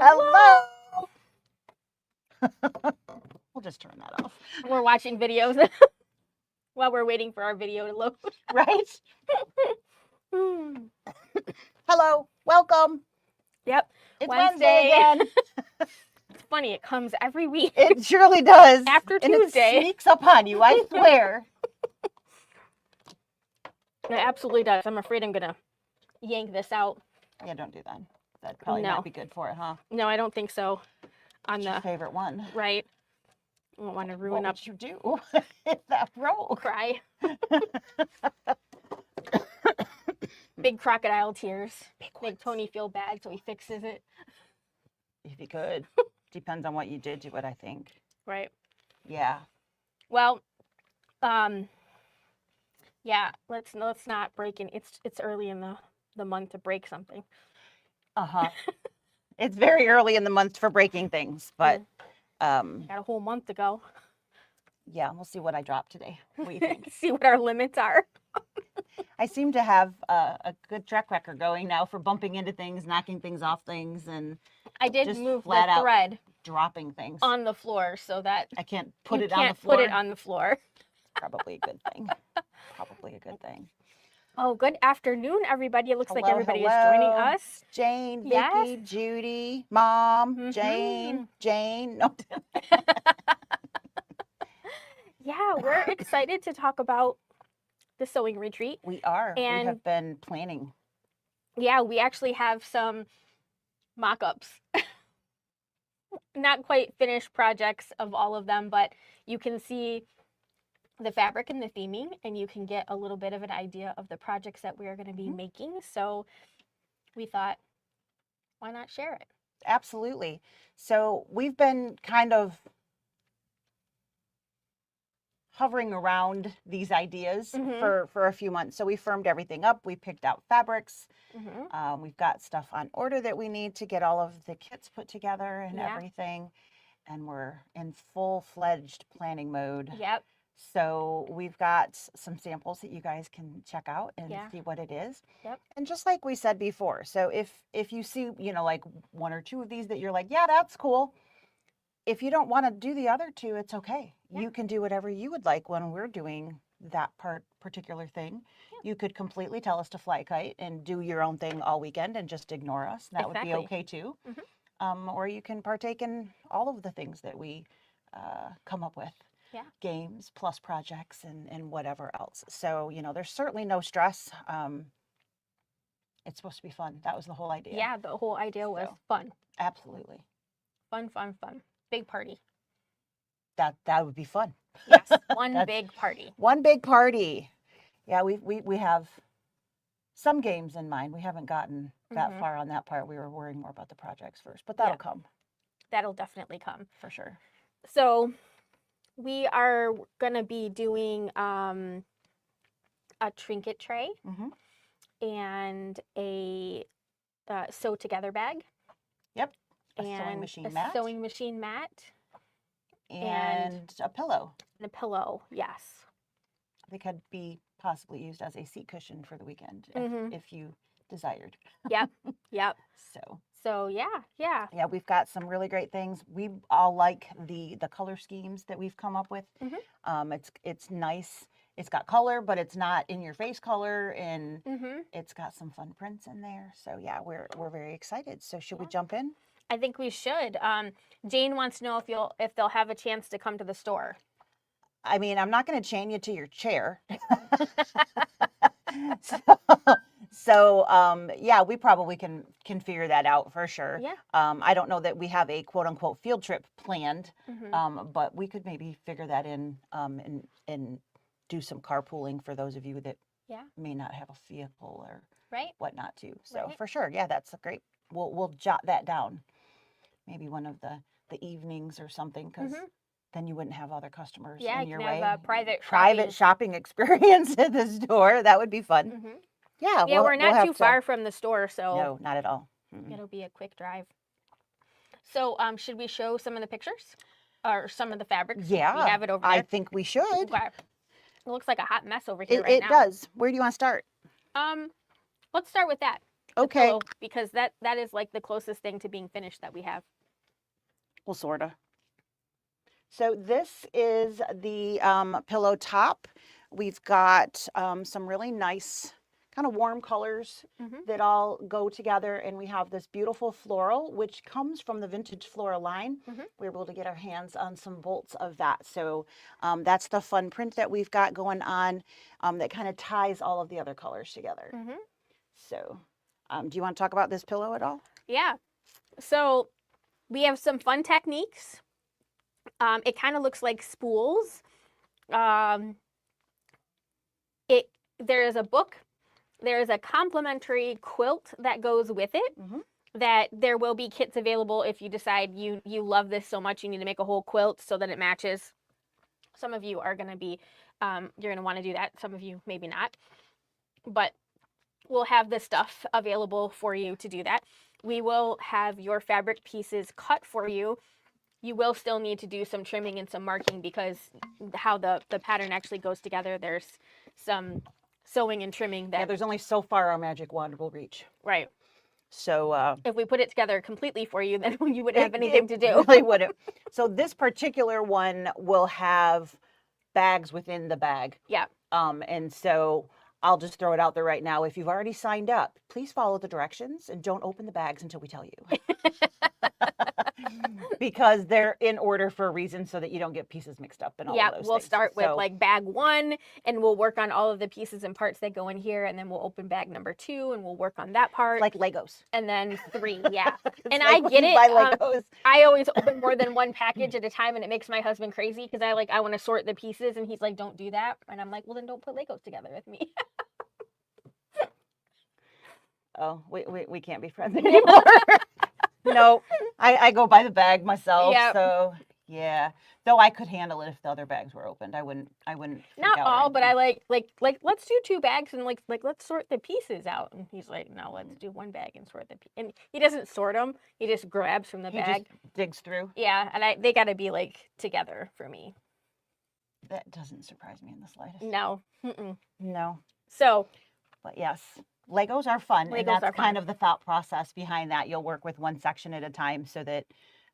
Hello. We'll just turn that off. We're watching videos while we're waiting for our video to load. Right? Hello. Welcome. Yep. It's Wednesday again. It's funny. It comes every week. It surely does. After and Tuesday. It sneaks upon you, I swear. It absolutely does. I'm afraid I'm going to yank this out. Yeah, don't do that. That'd probably not be good for it, huh? No, I don't think so. What's your favorite one? Right. I don't want to ruin up. What would you do? Hit that roll. Cry. Big crocodile tears. Make Tony feel bad so he fixes it. If he could. Depends on what you did to it, I think. Right. Yeah. Well, yeah, let's not break in. It's early in the month to break something. Uh-huh. It's very early in the month for breaking things, but got a whole month to go. Yeah, we'll see what I drop today. What do you think? See what our limits are. I seem to have a good track record going now for bumping into things, knocking things off things, and I did just move flat the thread dropping things on the floor so that I can't put you it on the can't floor. put it on the floor. Probably a good thing. Probably a good thing. Oh, good afternoon, everybody. It looks like everybody is hello. joining us. Jane, Yes. Vicky, Judy, Mom, Jane. No. Yeah, we're excited to talk about the sewing retreat. We are. And we have been planning. Yeah, we actually have some mock-ups. Not quite finished projects of all of them, but you can see the fabric and the theming, and you can get a little bit of an idea of the projects that we are going to be making. So we thought, why not share it? Absolutely. So we've been kind of hovering around these ideas for a few months. So we firmed everything up. We picked out fabrics. We've got stuff on order that we need to get all of the kits put together and everything. And we're in full-fledged planning mode. Yep. So we've got some samples that you guys can check out and see what it is. Yep. And just like we said before, so if you see, like one or two of these that you're like, yeah, that's cool. If you don't want to do the other two, it's okay. You can do whatever you would like when we're doing that particular thing. You could completely tell us to fly kite and do your own thing all weekend and just ignore us. That would be okay too. Or you can partake in all of the things that we come up with. Yeah. Games plus projects and whatever else. So, there's certainly no stress. It's supposed to be fun. That was the whole idea. Yeah, the whole idea was fun. Absolutely. Fun. Big party. That would be fun. Yes, one big party. One big party. Yeah, we have some games in mind. We haven't gotten that far on that part. We were worrying more about the projects first, but that'll come. That'll definitely come. For sure. So we are going to be doing a trinket tray and a sew together bag. Yep. And a sewing machine mat. And a pillow. And a pillow, yes. They could be possibly used as a seat cushion for the weekend if you desired. Yep. So yeah. Yeah, we've got some really great things. We all like the color schemes that we've come up with. It's nice. It's got color, but it's not in your face color, and it's got some fun prints in there. So yeah, we're very excited. So should we jump in? I think we should. Jane wants to know if they'll have a chance to come to the store. I mean, I'm not going to chain you to your chair. So yeah, we probably can figure that out for sure. Yeah. I don't know that we have a quote unquote field trip planned, but we could maybe figure that in and do some carpooling for those of you that may not have a vehicle or whatnot too. So for sure, yeah, that's great. We'll jot that down. Maybe one of the evenings or something, because then you wouldn't have other customers in your way. Have a private shopping experience at the store. That would be fun. Yeah, we're not too far from the store, so no, not at all. It'll be a quick drive. So, should we show some of the pictures or some of the fabrics? Yeah, we have it over there. I think we should. Okay. It looks like a hot mess over here It now. does. Where do you want to start? Let's start with that. the Okay. pillow, because that is like the closest thing to being finished that we have. Well, sorta. So this is the pillow top. We've got some really nice kind of warm colors Mhm. that all go together, and we have this beautiful floral, which comes from the vintage Flora line. Mhm. We were able to get our hands on some bolts of that. So that's the fun print that we've got going on that kind of ties all of the other colors together. Mhm. So do you want to talk about this pillow at all? Yeah. So we have some fun techniques. It kind of looks like spools. Um, there is a book. There is a complimentary quilt that goes with it. Mm-hmm. That there will be kits available if you decide you love this so much you need to make a whole quilt so that it matches. Some of you are going to be you're going to want to do that. Some of you maybe not. But we'll have the stuff available for you to do that. We will have your fabric pieces cut for you. You will still need to do some trimming and some marking because how the pattern actually goes together, there's some sewing and trimming that. Yeah, there's only so far our magic wand will reach. Right. So if we put it together completely for you, then you wouldn't have anything to do. Really wouldn't. So this particular one will have bags within the bag. Yeah. And so I'll just throw it out there right now. If you've already signed up, please follow the directions and don't open the bags until we tell you. Because they're in order for a reason so that you don't get pieces mixed up and all of those we'll things. start with like bag 1 and we'll work on all of the pieces and parts that go in here, and then we'll open bag number 2 and we'll work on that part. Like Legos. And then 3, yeah. And like I get it. Buy Legos. I always open more than one package at a time, and it makes my husband crazy because I want to sort the pieces, and he's like, "Don't do that." And I'm like, "Well, then don't put Legos together with me." Oh, we can't be friends anymore. No, I go by the bag myself. Yep. So yeah, though I could handle it if the other bags were opened. I wouldn't. Not all, but I like let's do 2 bags and like let's sort the pieces out. And he's like, no, let's do 1 bag and sort the pieces. And he doesn't sort them. He just grabs from the bag, just digs through. Yeah, and they got to be like together for me. That doesn't surprise me in the slightest. No. Mm-mm. No. So, but yes. Legos are fun, Legos and that's are kind of the thought process behind that. You'll work with one section at a time so that,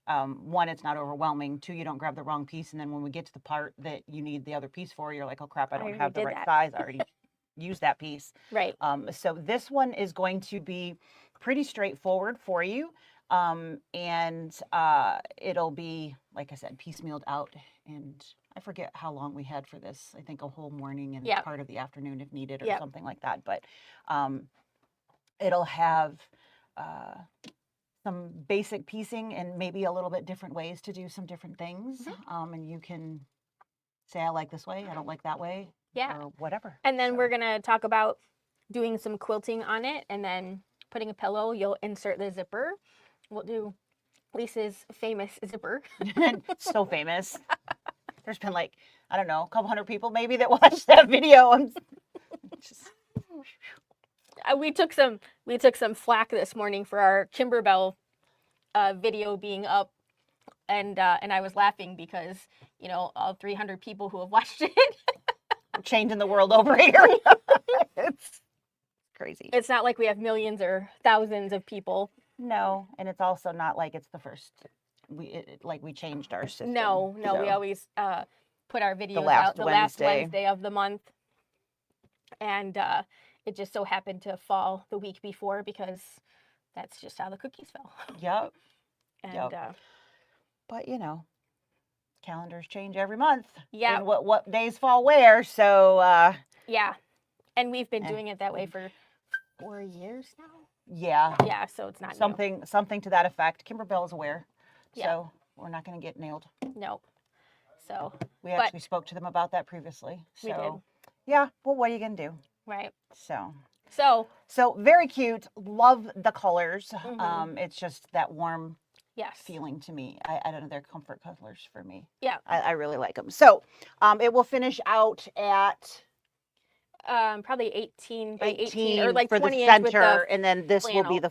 1, it's not overwhelming. 2, you don't grab the wrong piece, and then when we get to the part that you need the other piece for, you're like, oh crap, I don't have the right size. I already used that piece. Right. So this one is going to be pretty straightforward for you, and it'll be, like I said, piecemealed out, and I forget how long we had for this. I think a whole morning and part of the afternoon if needed or something like that. But it'll have some basic piecing and maybe a little bit different ways to do some different things. Mm-hmm. And you can say, I like this way, I don't like that way, or whatever. And then we're going to talk about doing some quilting on it and then putting a pillow. You'll insert the zipper. We'll do Lisa's famous zipper. So famous. There's been like, I don't know, a couple hundred people maybe that watched that video. We took some flack this morning for our Kimberbell video being up, and I was laughing because all 300 people who have watched it changing the world over here. It's crazy. It's not like we have millions or thousands of people. No, and it's also not like it's the first. We changed our system. No, so. We always put our videos out the last Wednesday of the month, and it just so happened to fall the week before because that's just how the cookies fell. Yep. And but calendars change every month. Yeah. And what days fall where? So yeah, and we've been doing it that way for 4 years now. Yeah. Yeah. So it's not something to that effect. Kimberbell is aware. So we're not going to get nailed. No. So we actually spoke to them about that previously. So we did. Yeah. Well, what are you going to do? Right. So very cute. Love the colors. Mm-hmm. It's just that warm feeling to me. I don't know. They're comfort colors for me. Yeah. I really like them. So it will finish out at probably 18 by 18 or like for 20 the inch center, with the and then this flannel, will be the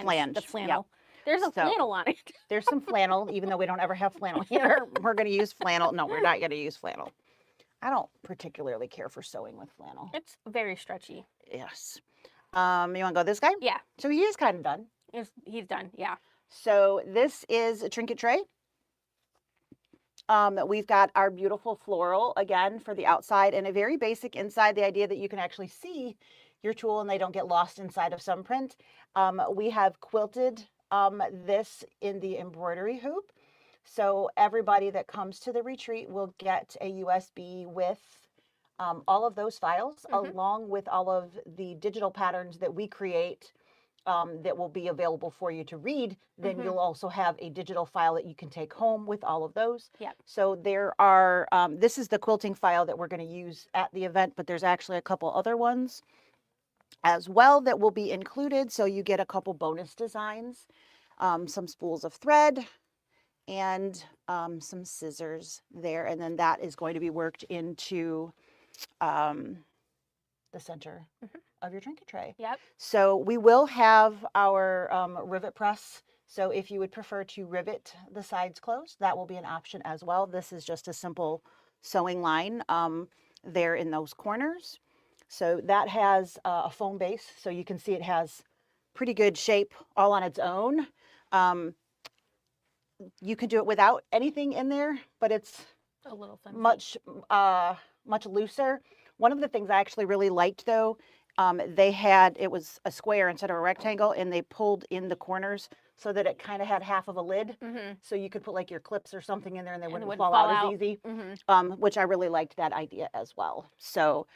flange. The flannel. Yep. There's a flannel on it. There's some flannel, even though we don't ever have flannel here. We're going to use flannel. No, we're not going to use flannel. I don't particularly care for sewing with flannel. It's very stretchy. Yes. You want to go this guy? Yeah, So he is kind of done. he's done. Yeah. So this is a trinket tray. We've got our beautiful floral again for the outside and a very basic inside. The idea that you can actually see your tool and they don't get lost inside of some print. We have quilted this in the embroidery hoop. So everybody that comes to the retreat will get a USB with all of those files, along with all of the digital patterns that we create that will be available for you to read. Then you'll also have a digital file that you can take home with all of those. Yeah. So there are, this is the quilting file that we're going to use at the event, but there's actually a couple other ones as well that will be included. So you get a couple bonus designs, some spools of thread, and some scissors there. And then that is going to be worked into the center of your trinket tray. Yep. So we will have our rivet press. So if you would prefer to rivet the sides closed, that will be an option as well. This is just a simple sewing line there in those corners. So that has a foam base. So you can see it has pretty good shape all on its own. You can do it without anything in there, but it's A little flimsy. much looser. One of the things I actually really liked though, they had, it was a square instead of a rectangle, and they pulled in the corners so that it kind of had half of a lid. So you could put like your clips or something in there and they wouldn't fall out as easy, which I really liked that idea as well. So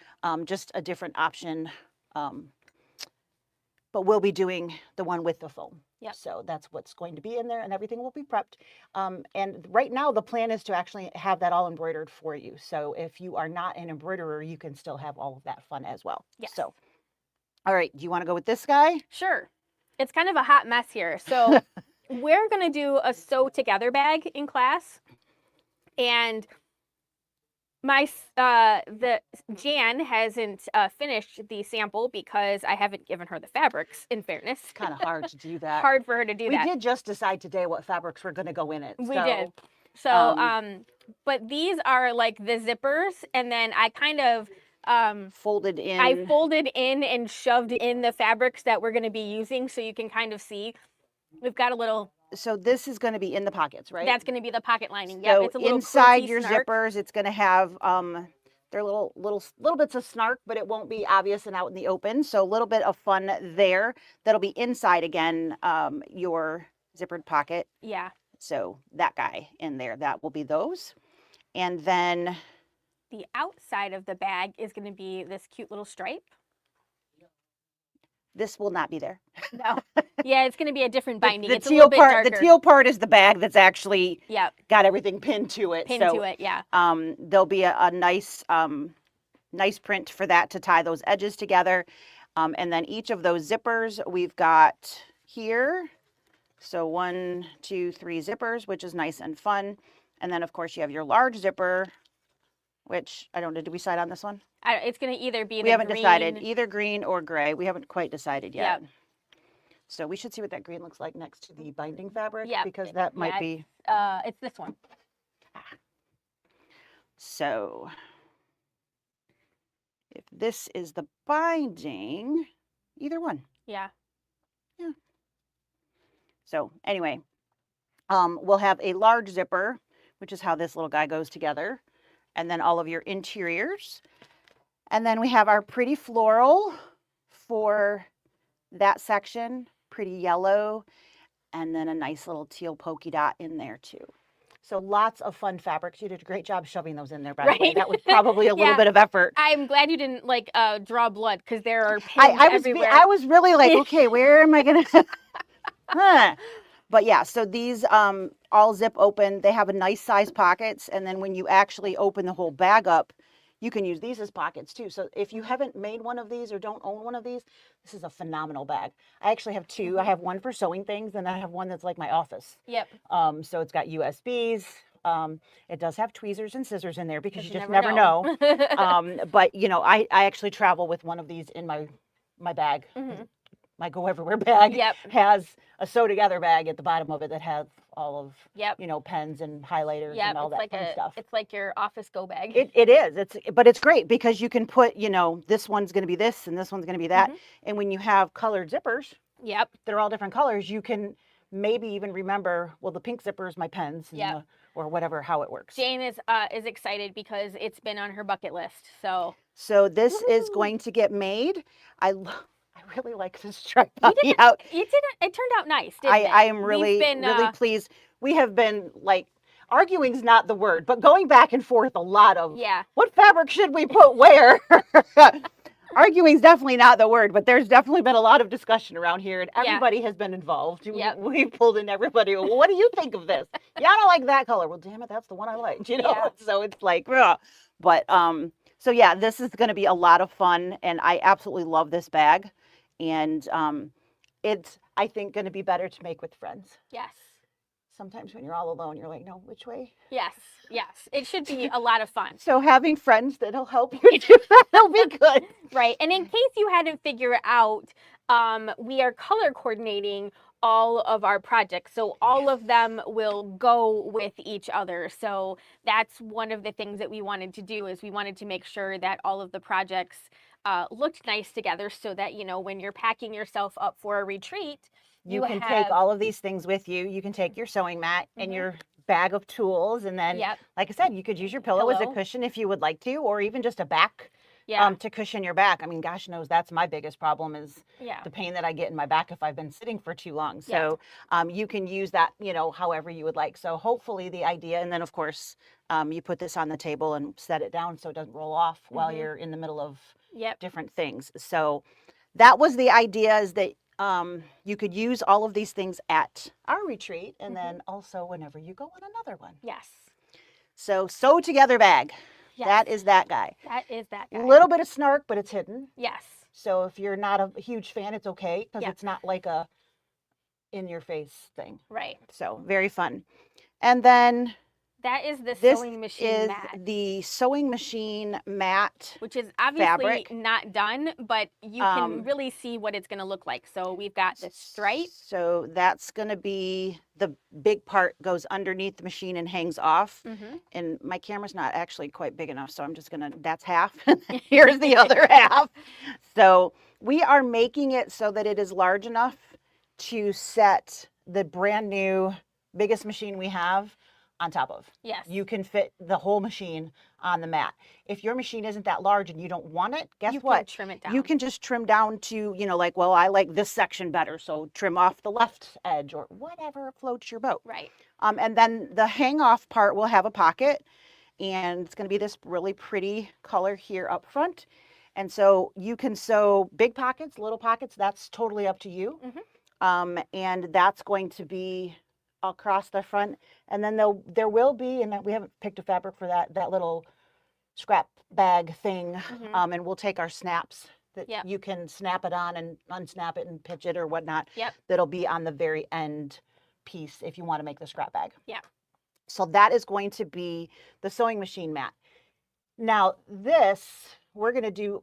just a different option, but we'll be doing the one with the foam. Yep. So that's what's going to be in there, and everything will be prepped. And right now the plan is to actually have that all embroidered for you. So if you are not an embroiderer, you can still have all of that fun as well. Yes. So, all right, do you want to go with this guy? Sure. It's kind of a hot mess here. So we're going to do a sew together bag in class. And the Jan hasn't finished the sample because I haven't given her the fabrics, in fairness. It's kind of hard to do that. Hard for her to do We that. did just decide today what fabrics were going to go in it. We did. So, but these are like the zippers, and then I kind of folded in. I folded in and shoved in the fabrics that we're going to be using, so you can kind of see. We've got a little. So this is going to be in the pockets, right? That's going to be the pocket lining. So Yeah, it's a little inside your snark. zippers, it's going to have they're little bits of snark, but it won't be obvious and out in the open. So a little bit of fun there. That'll be inside again your zippered pocket. Yeah. So that guy in there, that will be those. And then the outside of the bag is going to be this cute little stripe. This will not be there. No. Yeah, it's going to be a different binding. The it's teal a little bit part, darker. the teal part is the bag that's actually got everything pinned to it. Yeah. There'll be a nice nice print for that to tie those edges together. And then each of those zippers we've got here. So 1, 2, 3 zippers, which is nice and fun. And then of course you have your large zipper, which I don't know, did we decide on this one? It's going to either be we haven't decided, either green or gray. We haven't quite decided yet. Yep. So we should see what that green looks like next to the binding fabric, because that might be. It's this one. So if this is the binding, either one. Yeah. Yeah. So anyway, we'll have a large zipper, which is how this little guy goes together, and then all of your interiors. And then we have our pretty floral for that section, pretty yellow, and then a nice little teal polka dot in there too. So lots of fun fabrics. You did a great job shoving those in there, by the way. That was probably a little bit of effort. I'm glad you didn't like draw blood, because there are pins everywhere. I was really like, okay, where am I going to? But yeah, so these all zip open. They have a nice size pockets. And then when you actually open the whole bag up, you can use these as pockets too. So if you haven't made one of these or don't own one of these, this is a phenomenal bag. I actually have two. I have one for sewing things, and I have one that's like my office. Yep. So it's got USBs. It does have tweezers and scissors in there, because you just never know. But you know, I actually travel with one of these in my bag. my go everywhere bag Yep. has a sew together bag at the bottom of it that has all of, Yep. you know, pens and highlighters Yep. and all It's that like fun stuff. it's like your office go bag. It is. But it's great because you can put, you know, this one's going to be this and this one's going to be that. Mhm. And when you have colored zippers Yep. that are all different colors, you can maybe even remember, well, the pink zipper is my pens, and Yep. or whatever, how it works. Jane is excited because it's been on her bucket list. So this is Woohoo! going to get made. I really like this tripod out. It turned out nice, didn't it? I am really, really pleased. We have been like, arguing's not the word, but going back and forth a lot of Yeah. what fabric should we put where. Arguing's definitely not the word, but there's definitely been a lot of discussion around here, and everybody has been involved. Yep. We pulled in everybody. Well, what do you think of this? Yeah, I don't like that color. Well, damn it, that's the one I liked. You know, Yeah. so it's like, ugh. But so yeah, this is going to be a lot of fun, and I absolutely love this bag, and it's, I think, going to be better to make with friends. Yes. Sometimes when you're all alone, you're like, no, which way? Yes. Yes. It should be a lot of fun. So having friends that'll help you do that'll be good. Right. And in case you hadn't figured out, we are color coordinating all of our projects. So all of them will go with each other. So that's one of the things that we wanted to do, is we wanted to make sure that all of the projects looked nice together, so that, you know, when you're packing yourself up for a retreat, You can take all of these things with you. You can take your sewing mat and Mhm. your bag of tools, and then, Yep. like I said, you could use your pillow as a Pillow. cushion if you would like to, or even just a back Yeah. to cushion your back. I mean, gosh knows that's my biggest problem, is Yeah. the pain that I get in my back if I've been sitting for too long. Yeah. So you can use that, you know, however you would like. So hopefully the idea, and then of course you put this on the table and set it down so it doesn't roll off while Mhm. you're in the middle of Yep. different things. So that was the idea, is that you could use all of these things at our retreat, and then also whenever you go on another one. Yes. So sew together bag. Yes. That is that guy. That is that A guy. little bit of snark, but it's hidden. Yes. So if you're not a huge fan, it's okay, because Yep. it's not like a in your face thing. Right. So very fun. And then That is the this sewing machine is mat, the sewing machine mat. which is obviously fabric. not done, but you can really see what it's going to look like. So we've got the stripe. So that's going to be, the big part goes underneath the machine and hangs off. Mm-hmm. And my camera's not actually quite big enough, so I'm just gonna, that's half. Here's the other half. So we are making it so that it is large enough to set the brand new biggest machine we have on top of. Yes. You can fit the whole machine on the mat. If your machine isn't that large and you don't want it, guess You what? can trim it down. You can just trim down to, you know, like, well, I like this section better, so trim off the left edge or whatever floats your boat. Right. And then the hang off part will have a pocket, and it's going to be this really pretty color here up front. And so you can sew big pockets, little pockets, that's totally up to you. Mhm. And that's going to be across the front. And then there will be, and we haven't picked a fabric for that little scrap bag thing. Mhm. And we'll take our snaps that Yep. you can snap it on and unsnap it and pitch it or whatnot. Yep. That'll be on the very end piece if you want to make the scrap bag. Yeah. So that is going to be the sewing machine mat. Now this, we're going to do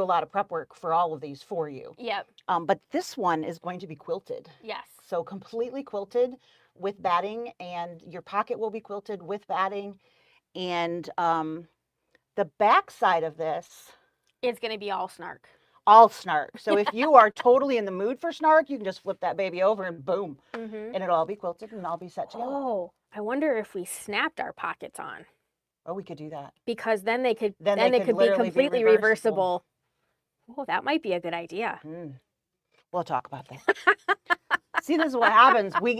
a lot of prep work for all of these for you. Yep. But this one is going to be quilted. Yes. So completely quilted with batting, and your pocket will be quilted with batting. And the back side of this, It's going to be all snark. all snark. So if you are totally in the mood for snark, you can just flip that baby over and boom, Mm-hmm. and it'll all be quilted and all be set together. Oh, I wonder if we snapped our pockets on, Oh, we could do that. because then they could Then then they they could could be literally be completely reversible. reversible. Oh, that might be a good idea. We'll talk about that. See, this is what happens. We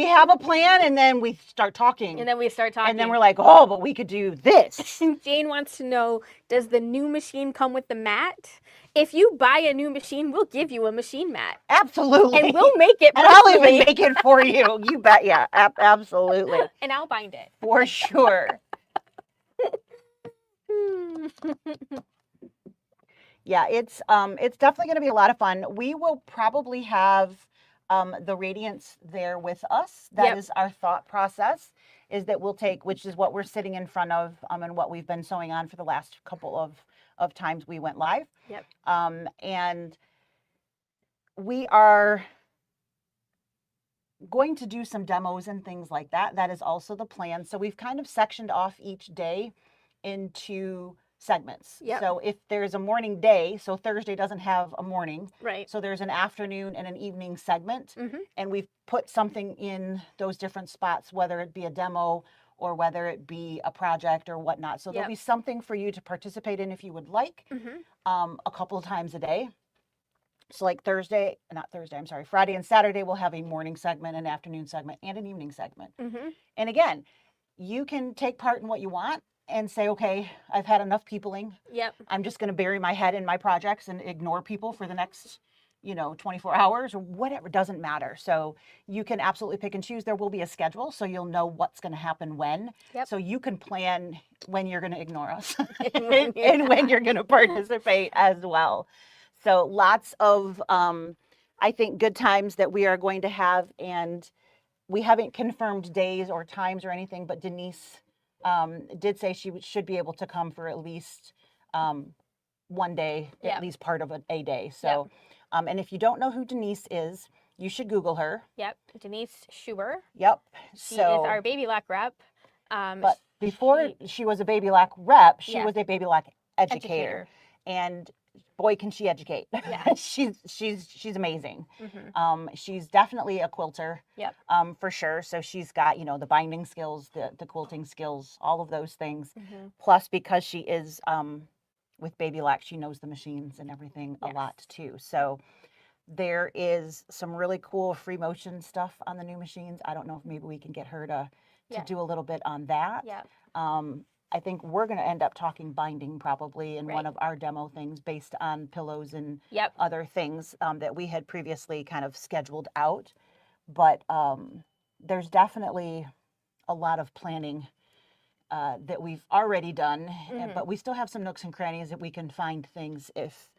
have a plan, and then we start talking. And then we start talking. And then we're like, oh, but we could do this. Jane wants to know, does the new machine come with the mat? If you buy a new machine, we'll give you a machine mat. Absolutely. And we'll make it And I'll even personally. make it for you. You bet. Yeah, absolutely. And I'll bind it. For sure. Yeah, it's definitely going to be a lot of fun. We will probably have the Radiance there with us. That is Yep. our thought process, is that we'll take, which is what we're sitting in front of, and what we've been sewing on for the last couple of times we went live. Yep. And we are going to do some demos and things like that. That is also the plan. So we've kind of sectioned off each day into segments. Yep. So if there's a morning day, so Thursday doesn't have a morning. Right. So there's an afternoon and an evening segment. And we've put something in those different spots, whether it be a demo or whether it be a project or whatnot. So there'll be something for you to participate in if you would like, a couple of times a day. So like Friday and Saturday we'll have a morning segment, an afternoon segment, and an evening segment. And again, you can take part in what you want and say, okay, I've had enough peopling. Yep. I'm just going to bury my head in my projects and ignore people for the next, 24 hours or whatever, doesn't matter. So you can absolutely pick and choose. There will be a schedule, so you'll know what's going to happen when. Yep. So you can plan when you're going to ignore us and when you're going to participate as well. So lots of, I think, good times that we are going to have, and we haven't confirmed days or times or anything, but Denise did say she should be able to come for at least one day, at least part of a day. So, and if you don't know who Denise is, you should Google her. Yep, Denise Schuber. Yep. She is our Baby Lock rep. But before she was a Baby Lock rep, she was a Baby Lock educator. And boy, can she educate. Yeah. she's amazing. She's definitely a quilter. Yep. For sure. So she's got, the binding skills, the quilting skills, all of those things. Plus, because she is with Baby Lock, she knows the machines and everything a lot too. So there is some really cool free motion stuff on the new machines. I don't know if maybe we can get her to do a little bit on that. Yeah. I think we're going to end up talking binding probably in one of our demo things based on pillows and other things that we had previously kind of scheduled out. But there's definitely a lot of planning that we've already done, but we still have some nooks and crannies that we can find things if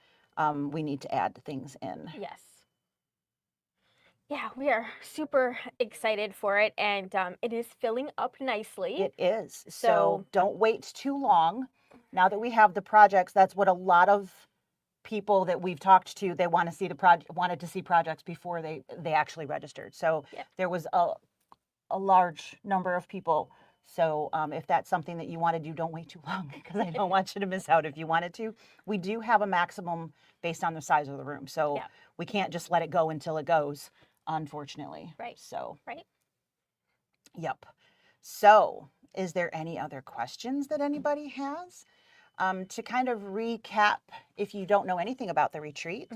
we need to add things in. Yes. Yeah, we are super excited for it, and it is filling up nicely. It is. So don't wait too long. Now that we have the projects, that's what a lot of people that we've talked to, they want to see wanted to see projects before they actually registered. So there was a large number of people. So if that's something that you want to do, don't wait too long, because I don't want you to miss out if you wanted to. We do have a maximum based on the size of the room. So we can't just let it go until it goes, unfortunately. Right. So. Right. Yep. So is there any other questions that anybody has? To kind of recap, if you don't know anything about the retreat,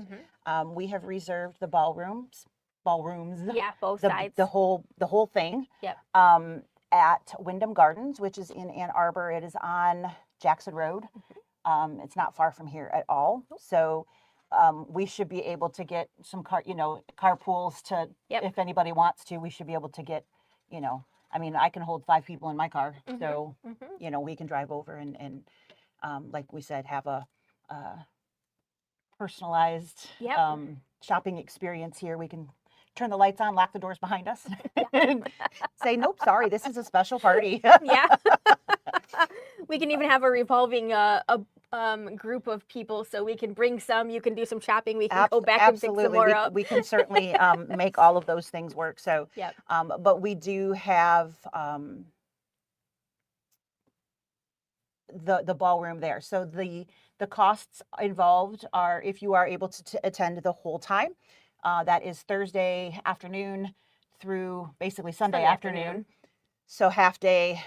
we have reserved the ballrooms. Yeah, both sides. The whole thing. Yep. At Wyndham Gardens, which is in Ann Arbor. It is on Jackson Road. It's not far from here at all. So we should be able to get some carpools to, if anybody wants to, we should be able to get, I can hold 5 people in my car. So, we can drive over and like we said, have a personalized shopping experience here. We can turn the lights on, lock the doors behind us, and say, nope, sorry, this is a special party. We can even have a revolving group of people, so we can bring some, you can do some shopping, we can go back and pick some more up. We can certainly make all of those things work. So, but we do have the ballroom there. So the costs involved are, if you are able to attend the whole time, that is Thursday afternoon through basically Sunday afternoon. So half day.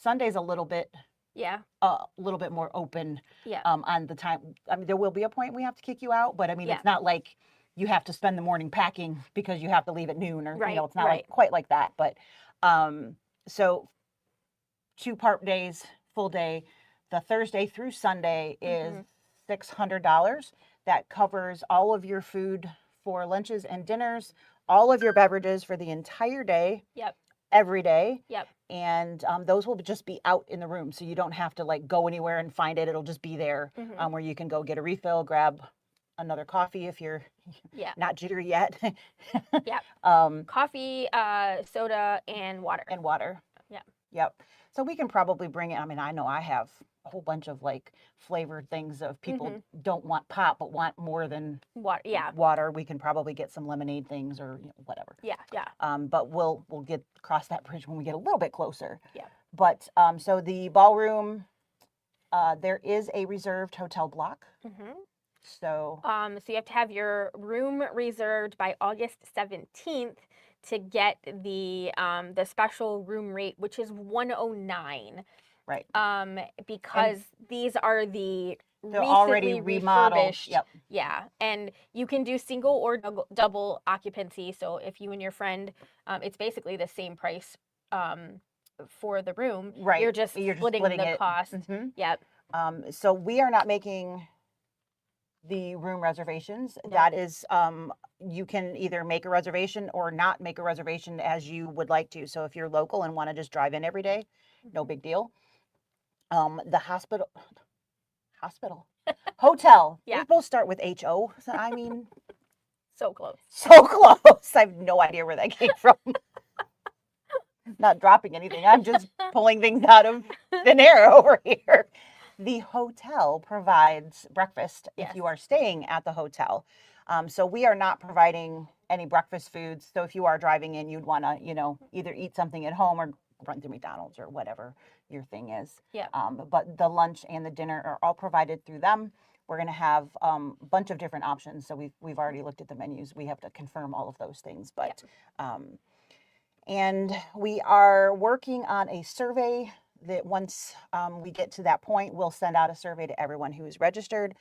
Sunday's a little bit more open on the time. There will be a point we have to kick you out, but it's not like you have to spend the morning packing because you have to leave at noon, or it's not like quite like that. But so 2-part days, full day. The Thursday through Sunday is $600. That covers all of your food for lunches and dinners, all of your beverages for the entire day. Every day. And those will just be out in the room, so you don't have to go anywhere and find it. It'll just be there, where you can go get a refill, grab another coffee if you're not jittery yet. Coffee, soda, and water. Yep. So we can probably bring it. I know I have whole bunch of like flavored things of people Mhm. don't want pop but want more than Water. Yeah. water. We can probably get some lemonade things or whatever. Yeah. Yeah. But we'll get cross that bridge when we get a little bit closer. Yeah. But so the ballroom, there is a reserved hotel block. Mhm. So So you have to have your room reserved by August 17th to get the special room rate, which is 109. right, Because these are the they're already recently remodeled. refurbished. Yep. Yeah, and you can do single or double occupancy. So if you and your friend, it's basically the same price for the room. Right. You're just You're just splitting splitting the it. cost. Mhm. Yep. So we are not making the room reservations. No. That is, you can either make a reservation or not make a reservation as you would like to. So if you're local and want to just drive in every day, no big deal. The hotel, Yeah. they both start with HO. So, I mean, So close. so close. I have no idea where that came from. Not dropping anything. I'm just pulling things out of thin air over here. The hotel provides breakfast if you Yes. are staying at the hotel. So we are not providing any breakfast foods. So if you are driving in, you'd want to, either eat something at home or run through McDonald's or whatever your thing is. Yeah. But the lunch and the dinner are all provided through them. We're going to have a bunch of different options. So we've already looked at the menus. We have to confirm all of those things. But and we are working on a survey that once we get to that point, we'll send out a survey to everyone who is registered.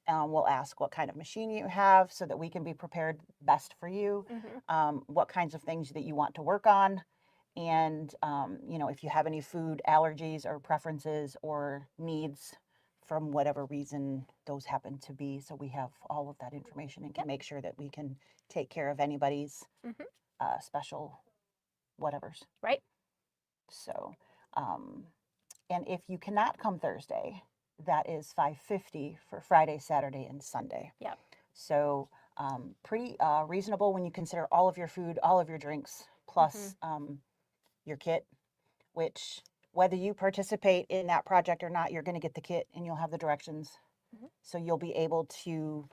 We'll ask what kind of machine you have so that we can be prepared best for you, what kinds of things that you want to work on. And, if you have any food allergies or preferences or needs from whatever reason those happen to be. So we have all of that information and can make sure that we can take care of anybody's special whatevers. Right. So, and if you cannot come Thursday, that is $550 for Friday, Saturday, and Sunday. Yeah. So, pretty reasonable when you consider all of your food, all of your drinks, plus your kit, which whether you participate in that project or not, you're going to get the kit and you'll have the directions. So you'll be able to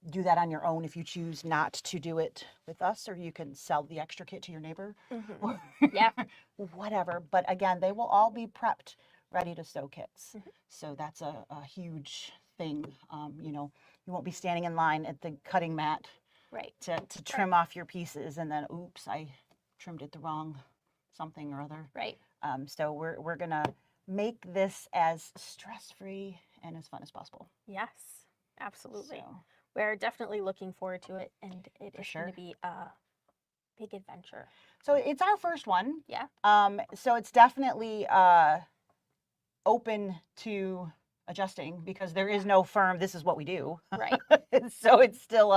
do that on your own if you choose not to do it with us, or you can sell the extra kit to your neighbor. Yeah. Whatever. But again, they will all be prepped, ready to sew kits. So that's a huge thing. You won't be standing in line at the cutting mat Right. to trim off your pieces and then, oops, I trimmed it the wrong something or other. Right. So we're going to make this as stress-free and as fun as possible. Yes. Absolutely. So, We're definitely looking forward to it, and it is sure. going to be a big adventure. So it's our first one. Yeah. So it's definitely open to adjusting because there is no firm, this is what we do. Right. So it's still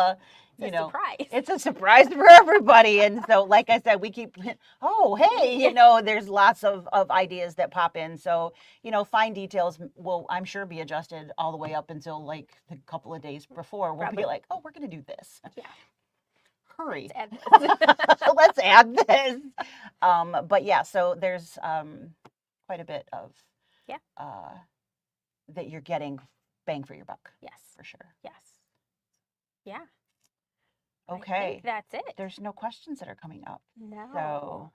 It's a surprise. It's a surprise for everybody. And so, like I said, we keep, oh, hey, there's lots of ideas that pop in. So, fine details will, I'm sure, be adjusted all the way up until like the couple of days before. We'll be like, oh, we're going to do this. Yeah. Hurry. Let's add this. Let's add this. But yeah, so there's quite a bit of that you're getting bang for your buck. Yes. For sure. Yes. Yeah. Okay. I think that's it. There's no questions that are coming up. No. So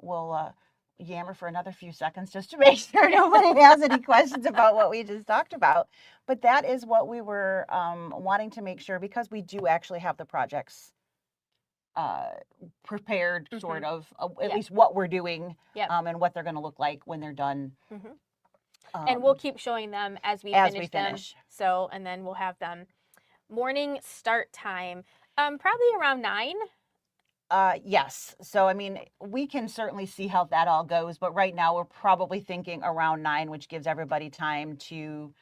we'll yammer for another few seconds just to make sure nobody has any questions about what we just talked about. But that is what we were wanting to make sure, because we do actually have the projects prepared, sort of, at least what we're doing and what they're going to look like when they're done. And we'll keep showing them as we finish them. So, and then we'll have them morning start time, probably around 9. Yes. So, I mean, we can certainly see how that all goes, but right now we're probably thinking around 9, which gives everybody time to,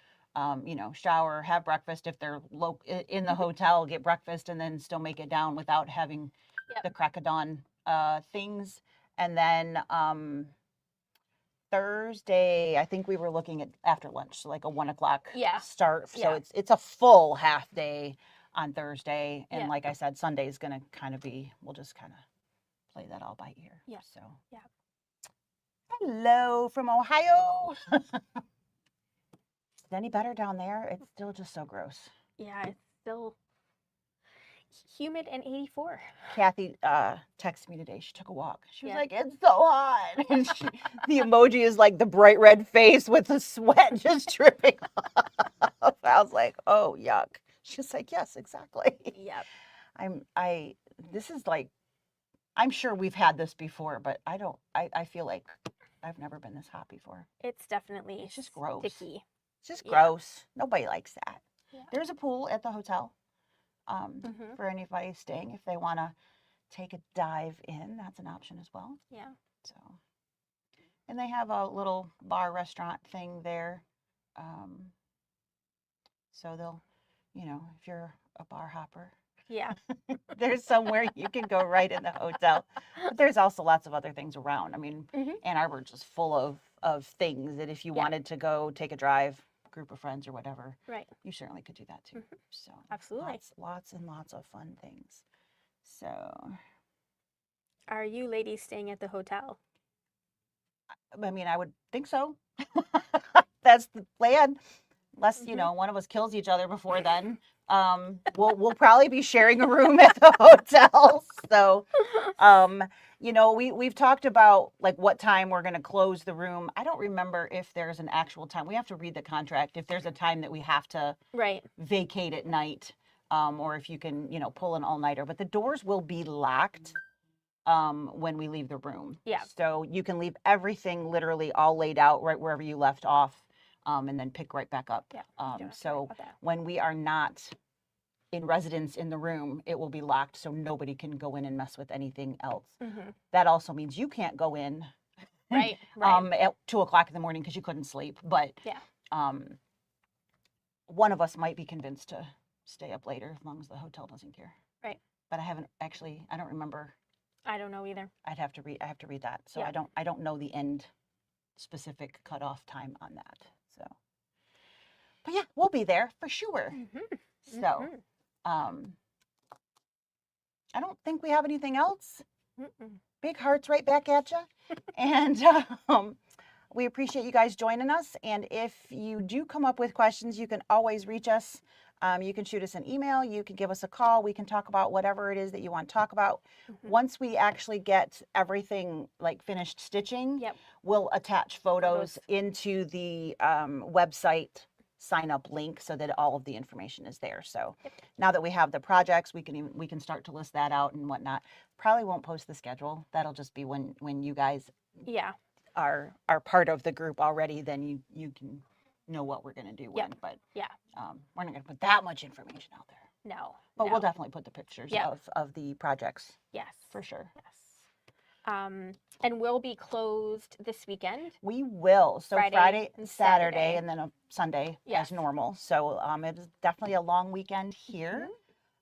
shower, have breakfast if they're in the hotel, get breakfast, and then still make it down without having the crack of dawn things. And then Thursday, I think we were looking at after lunch, so like a 1 o'clock start. So it's a full half day on Thursday. And like I said, Sunday is going to kind of be, we'll just kind of play that all by ear. Yeah. So hello from Ohio. any better down there. It's still just so gross. Yeah, it's still humid and 84. Kathy texted me today. She took a walk. She was Yeah. like, "It's so hot." And the emoji is like the bright red face with the sweat just dripping off. I was like, "Oh, yuck." She's like, "Yes, exactly." Yep. This is like, I'm sure we've had this before, but I feel like I've never been this hot before. It's definitely It's just gross. sticky. It's just Yeah. gross. Nobody likes that. Yeah. There's a pool at the hotel Mhm. for anybody staying if they want to take a dive in. That's an option as well. Yeah. So, and they have a little bar restaurant thing there. So they'll, if you're a bar hopper, Yeah. there's somewhere you can go right in the hotel. But there's also lots of other things around. I mean, Mhm. Ann Arbor is just full of things that if you Yeah. wanted to go take a drive, group of friends or whatever, Right. you certainly could do that too. Mhm. So Absolutely. lots and lots of fun things. So, Are you ladies staying at the hotel? I mean, I would think so. That's the plan. Unless, Mhm. one of us kills each other before then. We'll probably be sharing a room at the hotel. So, we've talked about like what time we're going to close the room. I don't remember if there's an actual time. We have to read the contract. If there's a time that we have to Right. vacate at night, or if you can, pull an all-nighter. But the doors will be locked when we leave the room. Yeah. So you can leave everything literally all laid out right wherever you left off, and then pick right back up. Yeah. Don't have to worry So about that. when we are not in residence in the room, it will be locked so nobody can go in and mess with anything else. Mhm. That also means you can't go in Right. Right. at 2:00 in the morning because you couldn't sleep. But Yeah. one of us might be convinced to stay up later as long as the hotel doesn't care. Right. But I don't remember. I don't know either. I have to read that. So Yeah. I don't know the end specific cutoff time on that. So, but yeah, we'll be there for sure. Mhm. So, Mhm. I don't think we have anything else. Mm-mm. Big hearts right back at you. And we appreciate you guys joining us. And if you do come up with questions, you can always reach us. You can shoot us an email. You can give us a call. We can talk about whatever it is that you want to talk about. Mhm. Once we actually get everything like finished stitching, Yep. we'll attach photos Photos. into the website sign up link so that all of the information is there. So Yep. now that we have the projects, we can start to list that out and whatnot. Probably won't post the schedule. That'll just be when you guys Yeah. are part of the group already. Then you can know what we're going to do when. Yep. But Yeah. we're not going to put that much information out there. No. But no. we'll definitely put the pictures Yep. of the projects Yes. for sure. Yes. And we'll be closed this weekend. We will. So Friday and Saturday, Saturday. and then a Sunday Yes. as normal. So it is definitely a long weekend here.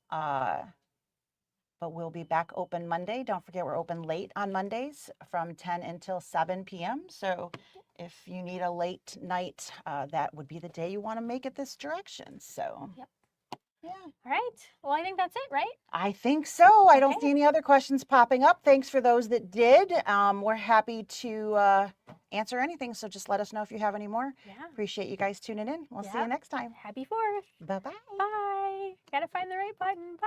But we'll be back open Monday. Don't forget we're open late on Mondays from 10 until 7 p.m. So if you need a late night, that would be the day you want to make it this direction. So Yep. yeah. All right. Well, I think that's it, right? I think so. I don't Okay. see any other questions popping up. Thanks for those that did. We're happy to answer anything. So just let us know if you have any more. Yeah. Appreciate you guys tuning in. We'll see you Yep. next time. Happy 4th. Bye-bye. Bye. Gotta find the right button.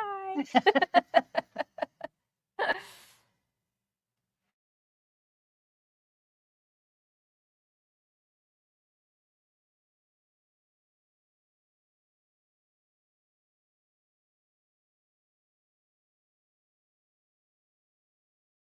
Bye.